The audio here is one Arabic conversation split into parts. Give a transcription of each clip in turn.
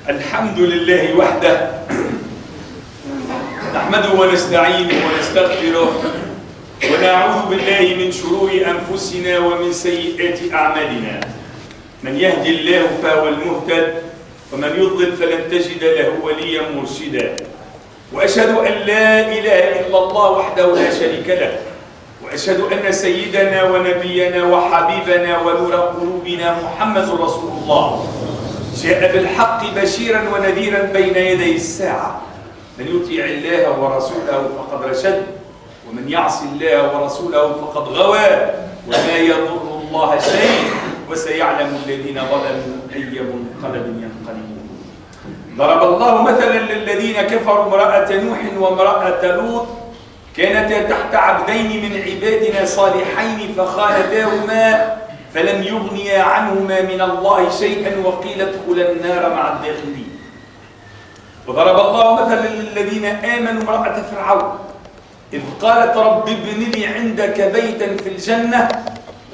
الحمد لله وحده نحمده ونستعينه ونستغفره ونعوذ بالله من شرور أنفسنا ومن سيئات أعمالنا. من يهدي الله فهو المهتد ومن يضلل فلن تجد له وليا مرشدا. وأشهد أن لا إله إلا الله وحده لا شريك له، وأشهد أن سيدنا ونبينا وحبيبنا ونور قلوبنا محمد رسول الله جاء بالحق بشيرا ونذيرا بين يدي الساعة. من يطيع الله ورسوله فقد رشد، ومن يعص الله ورسوله فقد غوى، وما يضر الله شيء، وسيعلم الذين ظلموا أي منقلب ينقلبون. ضرب الله مثلا للذين كفروا امرأة نوح وامرأة لوط كانتا تحت عبدين من عبادنا صالحين فخانتاهما فلم يغنيا عنهما من الله شيئا وقيل ادخلا النار مع الداخلين. وضرب الله مثلا للذين آمنوا امرأة فرعون إذ قالت رب ابن لي عندك بيتا في الجنة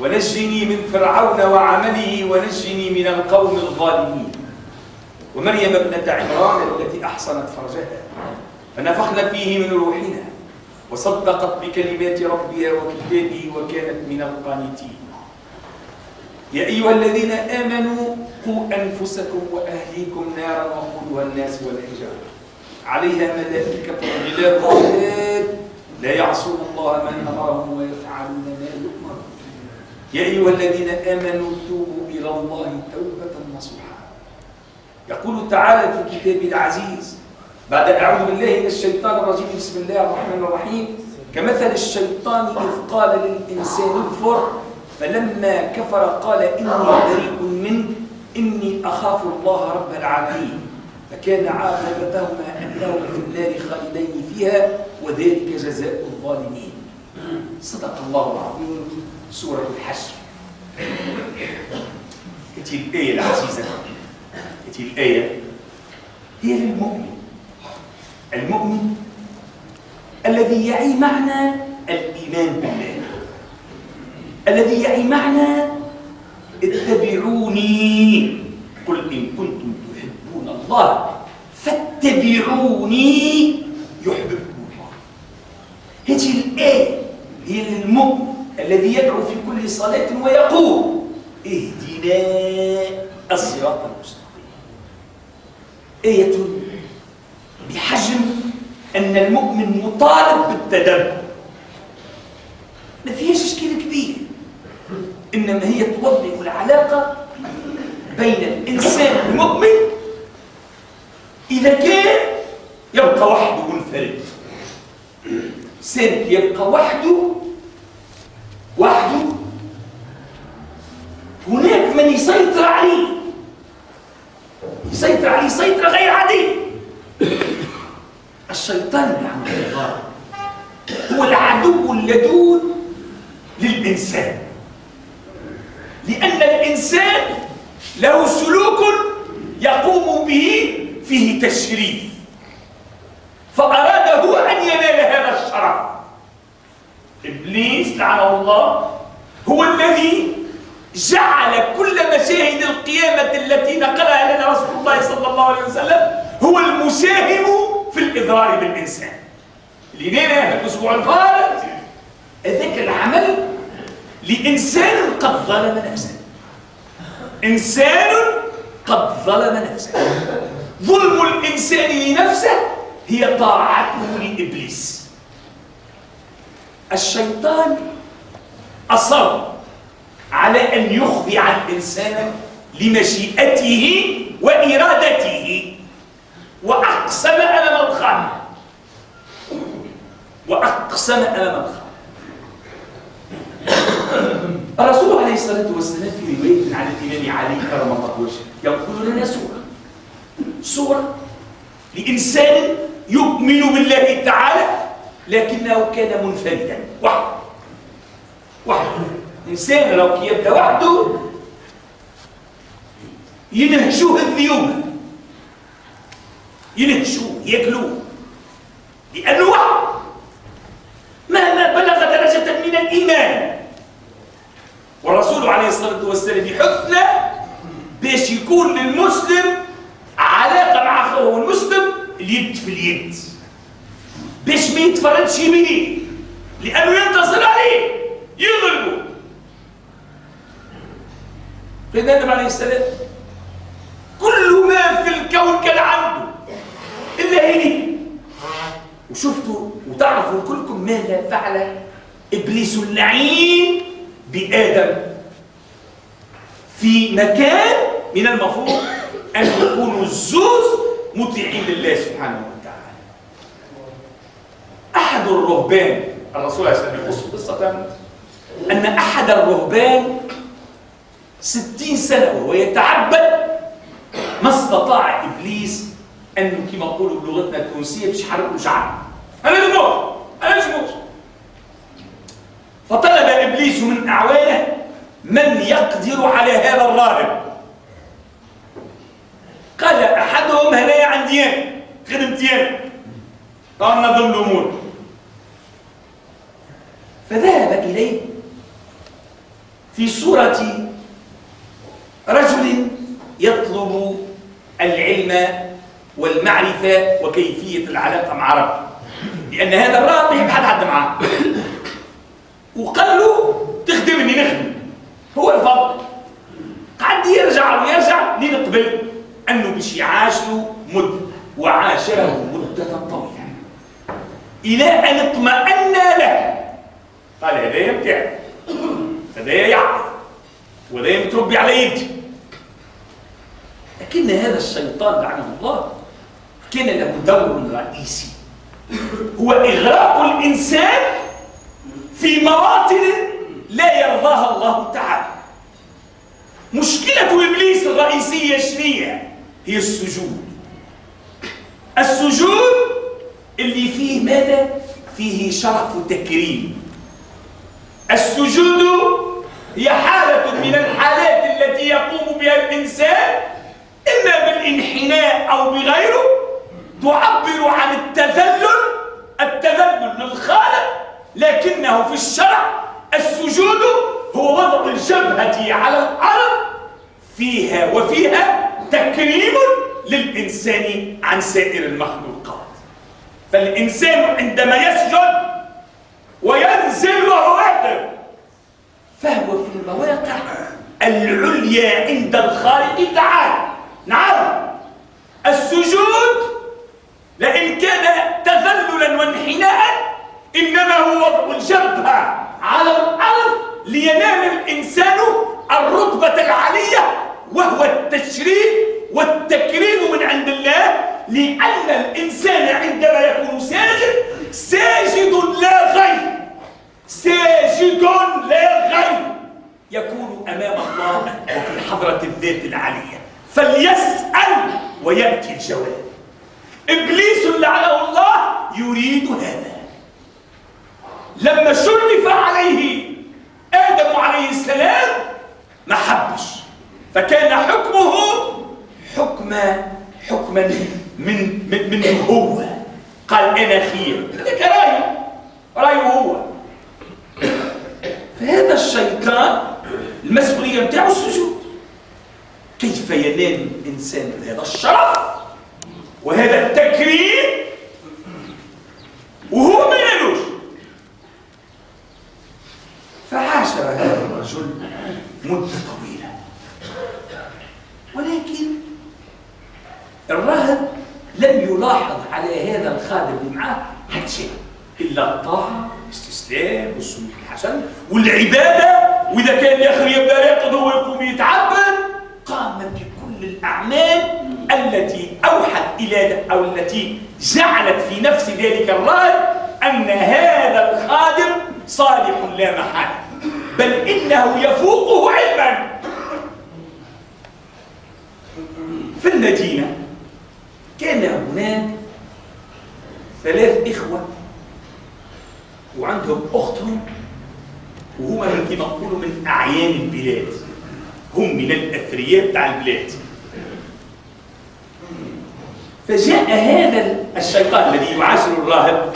ونجني من فرعون وعمله ونجني من القوم الظالمين. ومريم ابنة عمران التي أحصنت فرجها فنفخنا فيه من روحنا وصدقت بكلمات ربها وكتابه وكانت من القانتين. يا أيها الذين آمنوا قوا أنفسكم وأهليكم نارا وقودها الناس والحجارة عليها ملائكة غلاظ لا يعصون الله ما أمرهم ويفعلون ما يؤمرون. يا أيها الذين آمنوا توبوا إلى الله توبة نصوحا. يقول تعالى في كتابه العزيز بعد أعوذ بالله من الشيطان الرجيم بسم الله الرحمن الرحيم كمثل الشيطان إذ قال للإنسان اكفر فلما كفر قال إني بريء منك إني أخاف الله رب العالمين فكان عاقبتهما أنهما في النار خالدين فيها وذلك جزاء الظالمين. صدق الله العظيم. سورة الحشر. هذه الآية العزيزة، هذه الآية هي للمؤمن، المؤمن الذي يعي معنى الإيمان بالله، الذي يعي معنى اتبعوني قل إن كنتم تحبون الله فاتبعوني يحببكم الله. هذه الآية هي للمؤمن الذي يدعو في كل صلاة ويقول اهدنا الصراط المستقيم. آية بحجم أن المؤمن مطالب بالتدبر، ما فيهاش إشكال كبير، إنما هي توضح العلاقة بين الإنسان المؤمن إذا كان يبقى وحده منفرد. إنسان يبقى وحده هناك من يسيطر عليه سيطرة غير عادية. الشيطان لعنه الله هو العدو اللدود للإنسان، لأن الإنسان له سلوك يقوم به فيه تشريف، فأراد هو أن ينال هذا الشرف. إبليس لعنه الله هو الذي جعل كل مشاهد القيامة التي نقلها لنا رسول الله صلى الله عليه وسلم هو المساهم في الإضرار بالإنسان. لأننا في الأسبوع الفارط ذاك العمل لإنسان قد ظلم نفسه، إنسان قد ظلم نفسه. ظلم الإنسان لنفسه هي طاعته لإبليس. الشيطان أصر على أن يخضع الإنسان لمشيئته وإرادته، وأقسم أمام الخالق، الرسول عليه الصلاة والسلام في رواية عن الإمام علي كرم الله وجهه يقول لنا سورة لإنسان يؤمن بالله تعالى لكنه كان منفردا وحده. إنسان لو يبدأ وحده ينهشوه الذيوب، ينهشوه ياكلوه لأنه وحده مهما بلغ درجة من الإيمان. والرسول عليه الصلاة والسلام يحثنا باش يكون للمسلم علاقة هو المسلم اليد في اليد باش ما يتفرجش يمينيه، لأنه ينتصر عليه يضربه. سيدنا آدم عليه السلام كل ما في الكون كان عنده إلا هيك. وشفتوا وتعرفوا كلكم ماذا فعل إبليس اللعين بآدم في مكان من المفروض أن يكونوا الزوج مطيعين لله سبحانه وتعالى. أحد الرهبان، الرسول عليه الصلاة والسلام يقص قصة أن أحد الرهبان 60 سنة وهو يتعبد، ما استطاع إبليس أنه كما نقولوا بلغتنا التونسية باش يحرك له شعره. أنا نموت، أنا مش موت. فطلب إبليس من أعوانه من يقدر على هذا الراهب. قال أحدهم هنايا عندي أنا، خدمتي أنا، قال نظم الأمور. فذهب إليه في صورة رجل يطلب العلم والمعرفة وكيفية العلاقة مع ربه، لأن هذا الراهب يحب حد معاه. وقال له تخدمني نخدم، هو رفض. قعد يرجع ويرجع لين قبل أنه باش يعاشره مدة، وعاشره مدة طويلة إلى أن اطمأن له. قال هذايا بتاعي، هذايا يعرف، وهذايا متربي على يدي. لكن هذا الشيطان لعنه الله كان له دور رئيسي، هو إغراق الإنسان في مواطن لا يرضاها الله تعالى. مشكلة إبليس الرئيسية شنية؟ هي السجود. السجود اللي فيه ماذا؟ فيه شرف وتكريم. السجود هي حالة من الحالات التي يقوم بها الإنسان إما بالانحناء أو بغيره، تعبر عن التذلل للخالق، لكنه في الشرع السجود هو وضع الجبهة على الأرض وفيها تكريم للإنسان عن سائر المخلوقات. فالإنسان عندما يسجد وينزل وهو واقف فهو في المواقع العليا عند الخالق تعالى. نعم، السجود لئن كان تذللا وانحناء إنما هو وضع الجبهة على الأرض لينال الإنسان الرتبة العالية، وهو التشريف والتكريم من عند الله، لأن الإنسان عندما يكون ساجد لا غير، ساجد لا غير، يكون أمام الله وفي حضرة الذات العالية، فليسأل ويأتي الجواب. إبليس لعنه الله يريد هذا. لما شرف عليه آدم عليه السلام ما حبش، فكان حكمه حكما منه هو. قال أنا خير، هذاك رأيه هو. فهذا الشيطان المسؤولية بتاعه السجود. كيف ينال الإنسان هذا الشرف وهذا التكريم وهو ما ينالوش؟ فعاشر هذا الرجل مدة طويلة، ولكن الراهب لم يلاحظ على هذا الخادم اللي معاه حتى شيء إلا الطاعة والاستسلام والسلوك الحسن والعبادة. وإذا كان الآخر يبدأ يرقد ويقوم يتعبد، قام بكل الأعمال التي أوحت إلى أو التي جعلت في نفس ذلك الراهب أن هذا الخادم صالح لا محالة، بل إنه يفوقه علما. في المدينة كان هناك 3 إخوة وعندهم أختهم، وهما كما نقولوا من أعيان البلاد، هم من الأثرياء بتاع البلاد. فجاء هذا الشيطان الذي يعاشر الراهب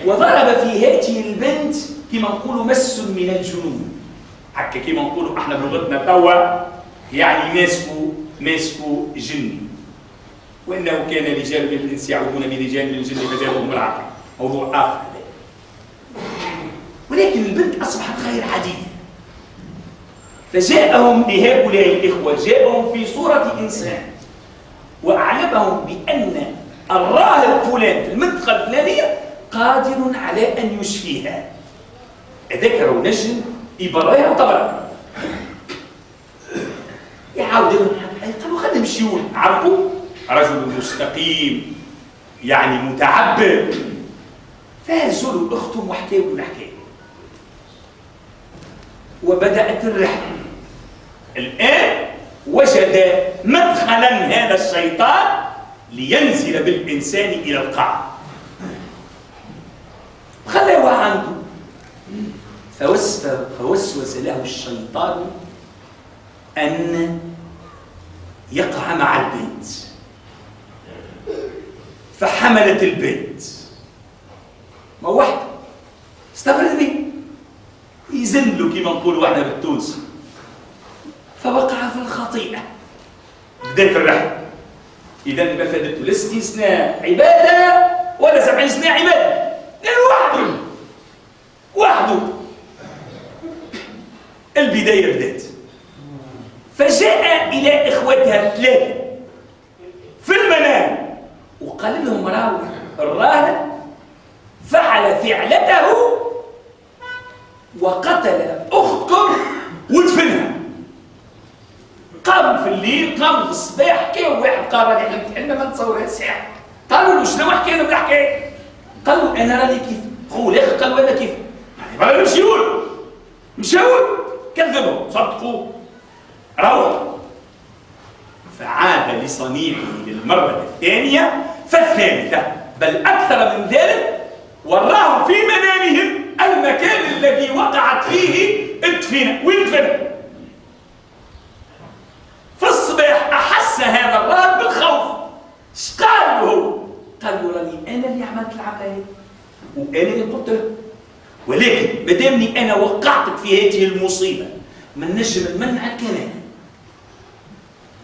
وضرب في هذه البنت كما نقولوا مس من الجنون، هكا كما نقولوا احنا بلغتنا توا، يعني ماسكوا جني. وانه كان رجال من الانس يعوذون برجال من الجن فزادهم رهقا، موضوع اخر هذا. ولكن البنت اصبحت غير عاديه، فجاءهم لهؤلاء الاخوه، جاءهم في صوره انسان واعلمهم بان الراهب فلان في المنطقه الفلانيه قادر على ان يشفيها. ذكروا نجم إبراهيم وطبرا، يعاود لهم قالوا خلينا نمشيو، عرفوا رجل مستقيم يعني متعبد، فهزوا له اختهم وحكاوا له الحكايه، وبدات الرحله. الان وجد مدخلا هذا الشيطان لينزل بالانسان الى القاع، خلوه عنده. فوسوس له الشيطان أن يقع مع البنت، فحملت البنت. ما واحدة استفرد مين يزنلوا كما نقولوا احنا بالتونسي، فوقع في الخطيئة. بدأت الرحلة. إذا ما فادته لا 60 سنة عبادة ولا 70 سنة عبادة، لأنه وحده البداية بدات. فجاء إلى إخوتها الثلاثة في المنام وقال لهم راهو الراهب فعل فعلته وقتل أختكم ودفنها. قام في الليل، قام في الصباح، حكاو واحد قال راني حلمت حلمة ما نتصورها ساعة. قالوا له شنو حكينا بالحكاية؟ قالوا أنا راني كيف خوه الآخر، قالوا أنا كيف؟ يعني ما نمشيون مشاور، كذبوا صدقوا روحوا. فعاد لصنيعه للمرة الثانية فالثالثة بل أكثر من ذلك، وراهم في منامهم المكان الذي وقعت فيه الدفينة. وين الدفينة؟ في الصباح أحس هذا الراهب بالخوف. اش قال له؟ قال له راني أنا اللي عملت العملية وأنا اللي قلت له، ولكن مادامني انا وقعتك في هذه المصيبه ما نجم نمنعك انا.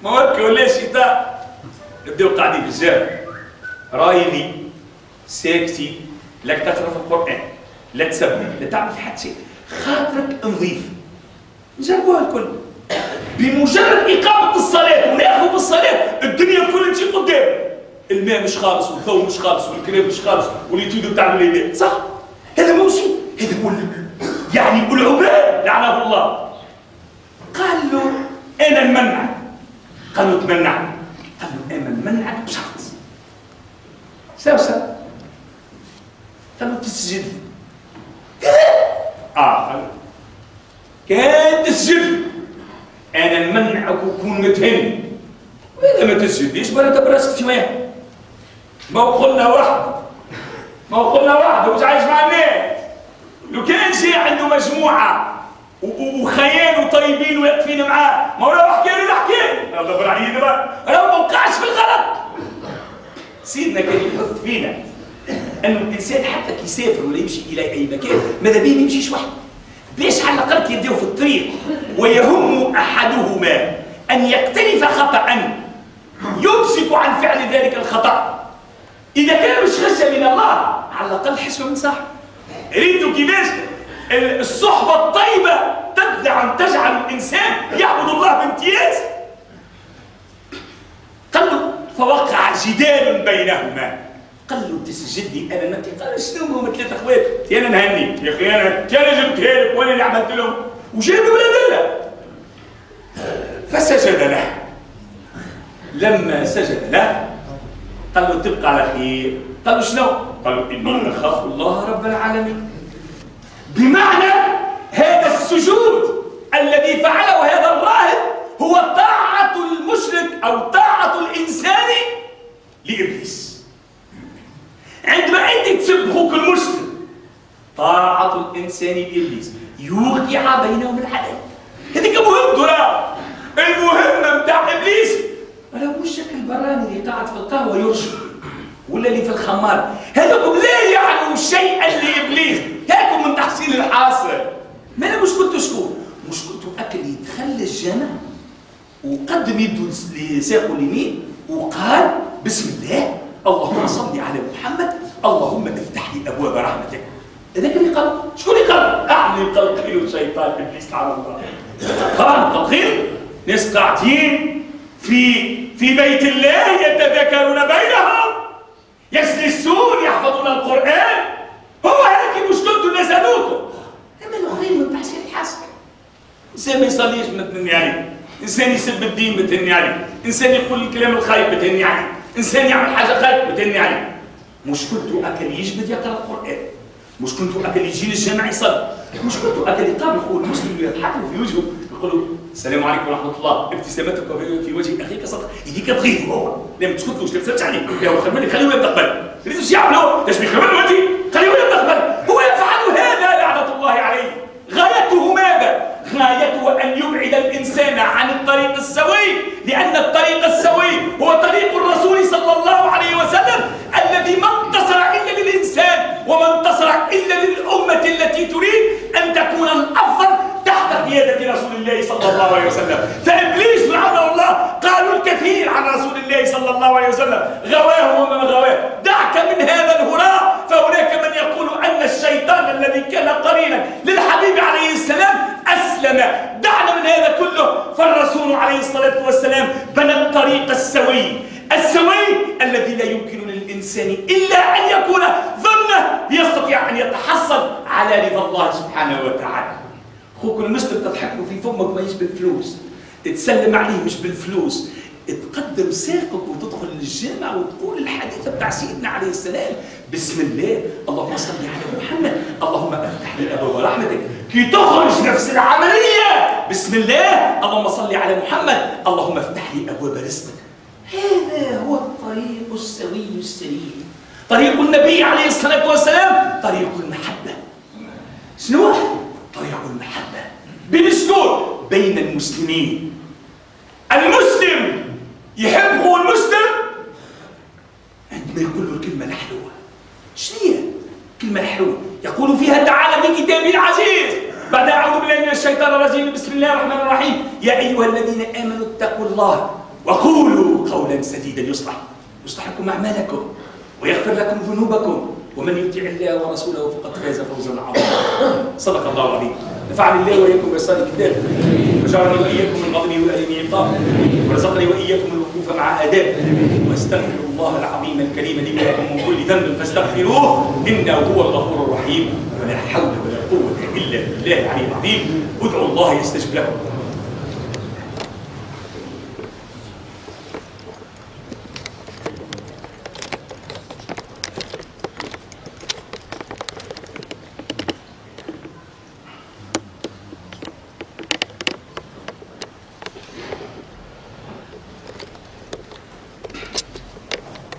ما هكا ولا شيطان. نبداو قاعدين في الجامع رايدي ساكتي، لا تقرا في القران، لا تسبح، لا تعمل في حتى شيء، خاطرك نظيف. نجربوها الكل. بمجرد اقامه الصلاه وناخذ بالصلاه الدنيا كلها تجي قدام. الماء مش خالص والضوء مش خالص والكلام مش خالص واليتيود بتاع الوليدات، صح؟ هذا موسم، هذا هو يعني العباد لعنه الله. قال له انا نمنعك. قال له تمنعني. قال له انا نمنعك بشرط. ساو قال له تسجد لي. قال كان تسجد لي انا نمنعك وكون متهني، واذا ما تسجدليش برا براسك شويه. ما قلنا واحد مش عايش مع الناس. لو كان جاء عنده مجموعه وخيال وطيبين ويقفين معاه، ما هو لو حكى له حكى الله دبر عليه دابا راه ما وقعش في الغلط. سيدنا كان يحث فينا انه الانسان حتى كي يسافر ولا يمشي الى اي مكان ماذا بيه ما يمشيش وحده، باش على الاقل يديو في الطريق ويهم احدهما ان يقترف خطأ يمسك عن فعل ذلك الخطأ. إذا كان مش خشية من الله على الأقل حسوة من صاحبه. ريتوا كيفاش الصحبة الطيبة تجعل الإنسان يعبد الله بامتياز. قال له فوقع جدال بينهما. قال له تسجد لي أنا نبكي. قال شنو هما ثلاثة أخوات؟ أنا نهني يا أخي، أنا جبتها لك وأنا اللي عملت لهم وجابوا ولاد الله. فسجد له. لما سجد له قال له تبقى على خير. قال له شنو؟ قال له إني أخاف الله رب العالمين. بمعنى هذا السجود الذي فعله هذا الراهب هو طاعة المشرك أو طاعة الإنسان لإبليس. عندما أنت تسب أخوك المسلم طاعة الإنسان لإبليس يوقع بينهم العداوة. هذيك مهمته. المهمة بتاع إبليس ولو وشك البراني اللي قاعد في القهوة يرشد ولا اللي في الخمار، هذوكم لا يعنوا شيئا لإبليس. هاكم من تحصيل الحاصل. ما أنا مشكلته شكون؟ مشكلته أكل يدخل الجامع وقدم يده لساقه اليمين وقال بسم الله اللهم صل على محمد اللهم افتح لي ابواب رحمتك. هذاك اللي قال شكون اللي قال؟ احنا مقلقين الشيطان ابليس على الله. طبعا مقلقين ناس قاعدين في بيت الله يتذاكرون بينهم يجلسون يحفظون القران. هو هيك مشكلته الناس هذوك. اما الاخرين من تحسين الحسن. انسان ما يصليش متهني عليه، انسان يسب الدين متهني عليه، انسان يقول الكلام الخايب متهني عليه، انسان يعمل حاجه خايب متهني عليه. مشكلته اكل يجبد يقرا القران، مشكلته اكل يجي للجامع يصلي، مشكلته اكل يقابل اخوه المسلم يضحك له في وجهه يقول له السلام عليكم ورحمه الله، ابتسامتك في وجه اخيك صدق، يجيك تغيظه هو، لا ما تسكتوش ما تسالش عليه، يا هو خدمني خليه يبدا قبل، ريتوش يعملوا ايش بيخدم له انت؟ خليه يبدا قبل، هو يفعل هذا لعنه الله عليه، غايته ماذا؟ غايته ان يبعد الانسان عن الطريق السوي، لان الطريق السوي هو طريق الرسول صلى الله عليه وسلم الذي ما انتصر الا للانسان وما انتصر الا للامه التي تريد ان تكون الافضل تحت قياده رسول الله صلى الله عليه وسلم. فابليس لعنه الله قالوا الكثير عن رسول الله صلى الله عليه وسلم، غواه وما غواه. دعك من هذا الهراء، فهناك من يقول ان الشيطان الذي كان قرينا للحبيب عليه السلام اسلم. دعنا من هذا كله، فالرسول عليه الصلاه والسلام بنى الطريق السوي، السوي الذي لا يمكن للانسان الا ان يكون ظنه ليستطيع ان يتحصل على رضا الله سبحانه وتعالى. اخوك المسلم تضحك له في فمك ماهيش بالفلوس، تسلم عليه مش بالفلوس، تقدم ساقك وتدخل للجامع وتقول الحديث بتاع سيدنا عليه السلام بسم الله اللهم صل على محمد اللهم افتح لي ابواب رحمتك، كي تخرج نفس العمليه بسم الله اللهم صل على محمد اللهم افتح لي ابواب رزقك. هذا هو الطريق السوي السليم، طريق النبي عليه الصلاه والسلام، طريق المحبه. شنو؟ طريق المحبه بين شنو؟ بين المسلمين. المسلم يحب اخوه المسلم عندما يقول له الكلمه الحلوه. شنو هي الكلمه الحلوه؟ يقول فيها تعالى في كتابه العزيز بعد اعوذ بالله من الشيطان الرجيم بسم الله الرحمن الرحيم يا ايها الذين امنوا اتقوا الله وقولوا قولا سديدا يصلح لكم اعمالكم ويغفر لكم ذنوبكم ومن يطع الله ورسوله فقد فاز فوزا عظيما. صدق الله العظيم. نفعني الله واياكم بإرسال الكتاب وجعلني واياكم من غضبه والم عقاب ورزقني واياكم الوقوف مع اداب. واستغفر الله العظيم الكريم لي ولكم من كل ذنب فاستغفروه انه هو الغفور الرحيم. ولا حول ولا قوه الا بالله العلي العظيم. ادعوا الله يستجب لكم.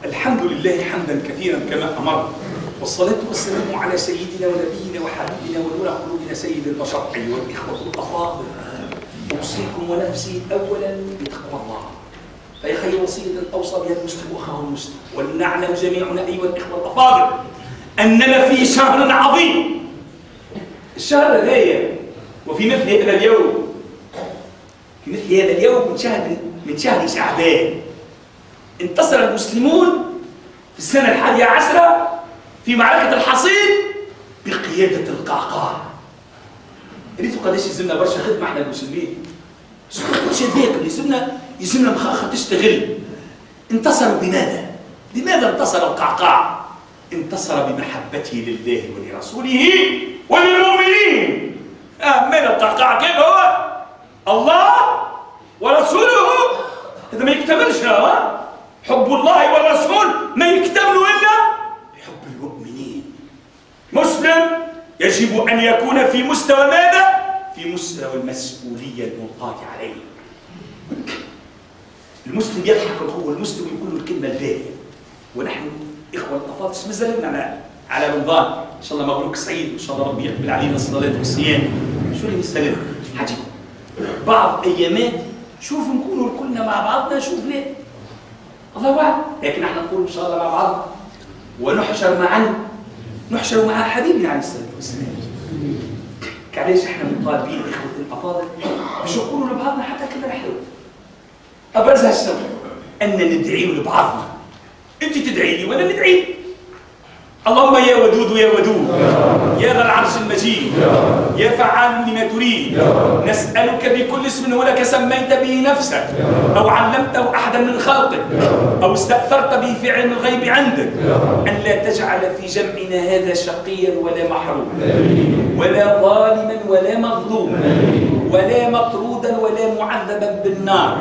الحمد لله حمدا كثيرا كما امر، والصلاه والسلام على سيدنا ونبينا وحبيبنا ونور قلوبنا سيد البشر. ايها الاخوه الافاضل، اوصيكم ونفسي اولا بتقوى الله، فهي خير وصيه اوصى بها المسلم واخاه المسلم. ولنعلم جميعنا ايها الاخوه الافاضل اننا في شهر عظيم. الشهر هذايا وفي مثل هذا اليوم، في مثل هذا اليوم من شهر شعبان انتصر المسلمون في السنة 11 في معركة الحصين بقيادة القعقاع. ريتوا قداش يلزمنا برشا خدمة احنا المسلمين. كلشي هذاك يلزمنا مخاخة تشتغل. انتصروا بماذا؟ لماذا انتصر القعقاع؟ انتصر بمحبته لله ولرسوله وللمؤمنين. من القعقاع كيف هو؟ الله ورسوله. هذا ما يكتملش حب الله والرسول ما يكتمل الا بحب المؤمنين. مسلم يجب ان يكون في مستوى ماذا؟ في مستوى المسؤوليه الملقاه عليه. المسلم يضحك هو المسلم يقول له الكلمه الباهيه. ونحن اخوه الافاضل مازلنا على رمضان، ان شاء الله مبروك سعيد، ان شاء الله ربي يقبل علينا الصلاه والصيام. شو اللي يستلم؟ عجيب. بعض ايامات شوف نكونوا كلنا مع بعضنا، شوف ليه؟ الله اعلم، لكن احنا نقول ان شاء الله مع بعض ونحشر معا، نحشر مع حبيبنا عليه الصلاه والسلام. علاش احنا مطالبين اخوتي الافاضل باش نقولوا لبعضنا حتى كلمه حلوه. ابرزها السبب ان ندعيو لبعضنا أنت تدعي لي وأنا ندعي لي. اللهم يا ودود يا ودود يا ذا العرش المجيد يا فعال لما تريد، نسألك بكل اسم هو لك سميت به نفسك أو علمته أحدا من خلقك أو استأثرت به في علم الغيب عندك أن لا تجعل في جمعنا هذا شقيا ولا محروما ولا ظالما ولا مظلوما ولا مطرودا ولا معذبا بالنار.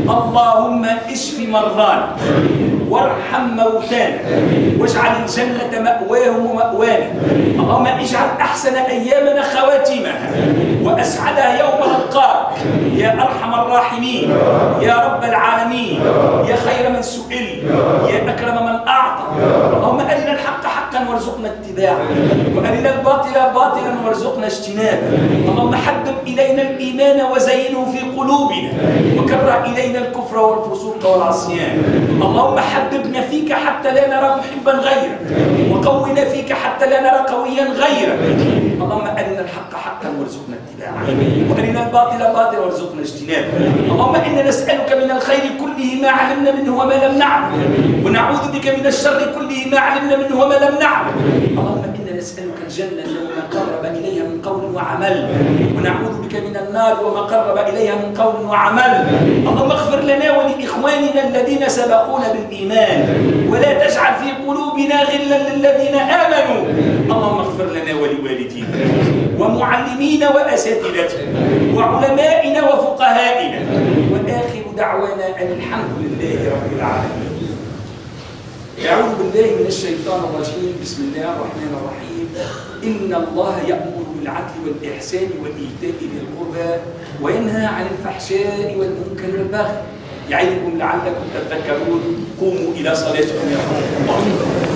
اللهم اشف مرضانا وارحم موتانا واجعل الجنة مأواهم ومأوانا. اللهم اجعل أحسن أيامنا خواتيمها وأسعدها يوم نلقاك يا أرحم الراحمين يا رب العالمين يا خير من سئل يا أكرم من أعطى. اللهم أرنا الحق حقا وارزقنا اتباعه وأرنا الباطل باطلا وارزقنا اجتنابه. اللهم حبب إلينا الإيمان وزينه في قلوبنا وكره إلينا الكفر والفسوق والعصيان. اللهم حببنا فيك حتى لا نرى محبا غيرك وقونا فيك حتى لا نرى قويا غيرك. اللهم أرنا الحق حقا وارزقنا اتباعه وأرنا الباطل باطلا وارزقنا اجتنابه. اللهم إنا نسألك من الخير كله ما علمنا منه وما لم نعلم ونعوذ بك من الشر كله ما علمنا منه وما لم نعلم. اللهم إنا نسألك الجنة وما قرب إليها من قول وعمل ونعوذ بك من النار وما قرب إليها من قول وعمل. اللهم اغفر لنا ولإخواننا الذين سبقونا بالإيمان ولا تجعل في قلوبنا غلا للذين آمنوا. اللهم اغفر لنا ولوالدينا ومعلمين وأساتذتنا وعلمائنا وفقهائنا وآخر دعوانا أن الحمد لله رب العالمين. أعوذ بالله من الشيطان الرجيم. بسم الله الرحمن الرحيم. إن الله يأمر بالعدل والإحسان وإيتاء ذي القربى وينهى عن الفحشاء والمنكر والبغي يعظكم لعلكم تذكرون. قوموا إلى صلاتكم يرحمكم الله.